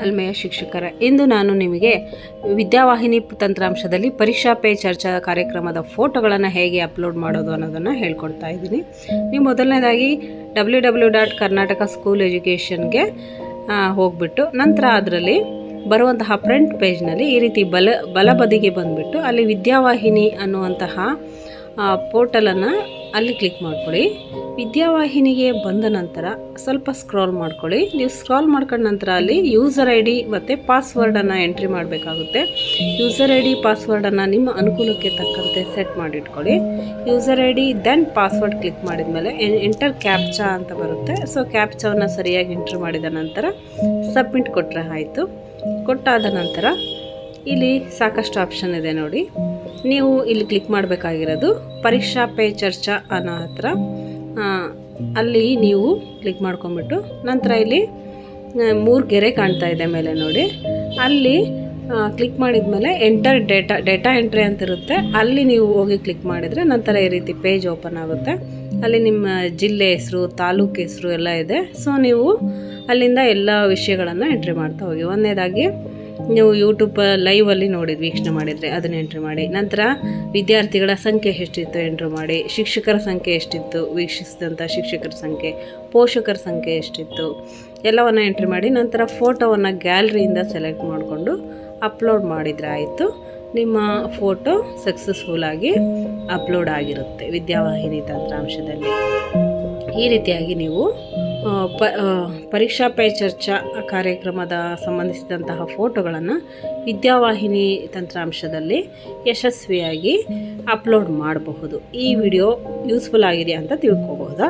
ಅಲ್ಮೆಯ ಶಿಕ್ಷಕರ ಇಂದು ನಾನು ನಿಮಗೆ ವಿದ್ಯಾವಾಹಿನಿ ತಂತ್ರಾಂಶದಲ್ಲಿ ಪರೀಕ್ಷಾ ಪೇ ಚರ್ಚಾ ಕಾರ್ಯಕ್ರಮದ ಫೋಟೋಗಳನ್ನು ಹೇಗೆ ಅಪ್ಲೋಡ್ ಮಾಡೋದು ಅನ್ನೋದನ್ನು ಹೇಳ್ಕೊಡ್ತಾ ಇದ್ದೀನಿ. ನೀವು ಮೊದಲನೇದಾಗಿ www.karnataka school educationಗೆ ಹೋಗ್ಬಿಟ್ಟು ನಂತರ ಅದರಲ್ಲಿ ಬರುವಂತಹ ಫ್ರಂಟ್ ಪೇಜ್ನಲ್ಲಿ ಈ ರೀತಿ ಬಲಬದಿಗೆ ಬಂದುಬಿಟ್ಟು ಅಲ್ಲಿ ವಿದ್ಯಾವಾಹಿನಿ ಅನ್ನುವಂತಹ ಪೋರ್ಟಲನ್ನು ಅಲ್ಲಿ ಕ್ಲಿಕ್ ಮಾಡ್ಕೊಳ್ಳಿ. ವಿದ್ಯಾವಾಹಿನಿಗೆ ಬಂದ ನಂತರ ಸ್ವಲ್ಪ ಸ್ಕ್ರಾಲ್ ಮಾಡ್ಕೊಳ್ಳಿ. ನೀವು ಸ್ಕ್ರಾಲ್ ಮಾಡ್ಕೊಂಡ ನಂತರ ಅಲ್ಲಿ ಯೂಸರ್ ಐ ಡಿ ಮತ್ತು ಪಾಸ್ವರ್ಡನ್ನು ಎಂಟ್ರಿ ಮಾಡಬೇಕಾಗುತ್ತೆ. ಯೂಸರ್ ಐ ಡಿ ಪಾಸ್ವರ್ಡನ್ನು ನಿಮ್ಮ ಅನುಕೂಲಕ್ಕೆ ತಕ್ಕಂತೆ ಸೆಟ್ ಮಾಡಿಟ್ಕೊಳ್ಳಿ. User I D then password click ಮಾಡಿದ ಮೇಲೆ ಎಂಟರ್ ಕ್ಯಾಪ್ಚಾ ಅಂತ ಬರುತ್ತೆ. ಸೊ ಕ್ಯಾಪ್ಚಾವನ್ನು ಸರಿಯಾಗಿ ಎಂಟ್ರಿ ಮಾಡಿದ ನಂತರ ಸಬ್ಮಿಟ್ ಕೊಟ್ಟರೆ ಆಯಿತು. ಕೊಟ್ಟಾದ ನಂತರ ಇಲ್ಲಿ ಸಾಕಷ್ಟು ಆಪ್ಷನ್ ಇದೆ ನೋಡಿ. ನೀವು ಇಲ್ಲಿ ಕ್ಲಿಕ್ ಮಾಡಬೇಕಾಗಿರೋದು ಪರೀಕ್ಷಾ ಪೇ ಚರ್ಚಾ ಅನ್ನೋ ಹತ್ರ ಅಲ್ಲಿ ನೀವು ಕ್ಲಿಕ್ ಮಾಡ್ಕೊಂಬಿಟ್ಟು ನಂತರ ಇಲ್ಲಿ 3 ಗೆರೆ ಕಾಣ್ತಾ ಇದೆ ಮೇಲೆ ನೋಡಿ. ಅಲ್ಲಿ ಕ್ಲಿಕ್ ಮಾಡಿದ ಮೇಲೆ ಎಂಟರ್ ಡೇಟಾ ಎಂಟ್ರಿ ಅಂತ ಇರುತ್ತೆ. ಅಲ್ಲಿ ನೀವು ಹೋಗಿ ಕ್ಲಿಕ್ ಮಾಡಿದರೆ ನಂತರ ಈ ರೀತಿ ಪೇಜ್ ಓಪನ್ ಆಗುತ್ತೆ. ಅಲ್ಲಿ ನಿಮ್ಮ ಜಿಲ್ಲೆ ಹೆಸರು, ತಾಲೂಕು ಹೆಸರು ಎಲ್ಲ ಇದೆ. ಸೊ ನೀವು ಅಲ್ಲಿಂದ ಎಲ್ಲ ವಿಷಯಗಳನ್ನು ಎಂಟ್ರಿ ಮಾಡ್ತಾ ಹೋಗಿ. ಒಂದನೇದಾಗಿ ನೀವು ಯೂಟ್ಯೂಬ್ ಲೈವಲ್ಲಿ ವೀಕ್ಷಣೆ ಮಾಡಿದರೆ ಅದನ್ನು ಎಂಟ್ರಿ ಮಾಡಿ. ನಂತರ ವಿದ್ಯಾರ್ಥಿಗಳ ಸಂಖ್ಯೆ ಎಷ್ಟಿತ್ತು ಎಂಟ್ರಿ ಮಾಡಿ. ಶಿಕ್ಷಕರ ಸಂಖ್ಯೆ ಎಷ್ಟಿತ್ತು, ವೀಕ್ಷಿಸಿದಂಥ ಶಿಕ್ಷಕರ ಸಂಖ್ಯೆ, ಪೋಷಕರ ಸಂಖ್ಯೆ ಎಷ್ಟಿತ್ತು ಎಲ್ಲವನ್ನು ಎಂಟ್ರಿ ಮಾಡಿ. ನಂತರ ಫೋಟೋವನ್ನು ಗ್ಯಾಲರಿಯಿಂದ ಸೆಲೆಕ್ಟ್ ಮಾಡಿಕೊಂಡು ಅಪ್ಲೋಡ್ ಮಾಡಿದರೆ ಆಯಿತು. ನಿಮ್ಮ ಫೋಟೋ ಸಕ್ಸಸ್ಫುಲ್ಲಾಗಿ ಅಪ್ಲೋಡ್ ಆಗಿರುತ್ತೆ ವಿದ್ಯಾವಾಹಿನಿ ತಂತ್ರಾಂಶದಲ್ಲಿ. ಈ ರೀತಿಯಾಗಿ ನೀವು ಪರೀಕ್ಷಾ ಪೇ ಚರ್ಚಾ ಕಾರ್ಯಕ್ರಮದ ಸಂಬಂಧಿಸಿದಂತಹ ಫೋಟೋಗಳನ್ನು ವಿದ್ಯಾವಾಹಿನಿ ತಂತ್ರಾಂಶದಲ್ಲಿ ಯಶಸ್ವಿಯಾಗಿ ಅಪ್ಲೋಡ್ ಮಾಡಬಹುದು. ಈ ವಿಡಿಯೋ ಯೂಸ್ಫುಲ್ ಆಗಿದೆ ಅಂತ ತಿಳ್ಕೊಬಹುದಾ?